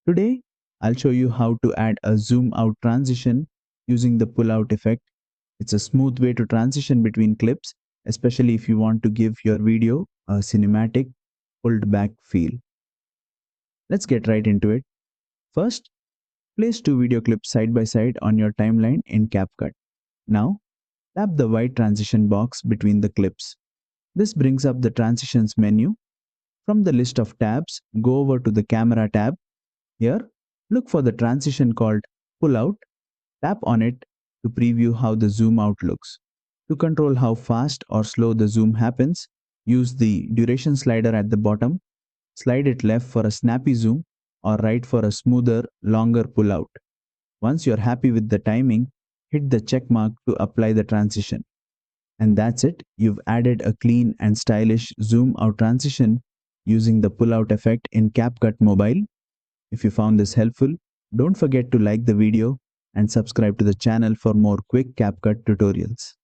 Today, I'll show you how to add a zoom out transition using the pull out effect. It's a smooth way to transition between clips, especially if you want to give your video a cinematic, pulled back feel. Let's get right into it. First, place two video clips side by side on your timeline in CapCut. Now, tap the white transition box between the clips. This brings up the transitions menu. From the list of tabs, go over to the camera tab. Here, look for the transition called pull out. Tap on it to preview how the zoom out looks. To control how fast or slow the zoom happens, use the duration slider at the bottom. Slide it left for a snappy zoom or right for a smoother, longer pull out. Once you're happy with the timing, hit the check mark to apply the transition. And that's it. You've added a clean and stylish zoom out transition using the pull out effect in CapCut Mobile. If you found this helpful, don't forget to like the video and subscribe to the channel for more quick CapCut tutorials.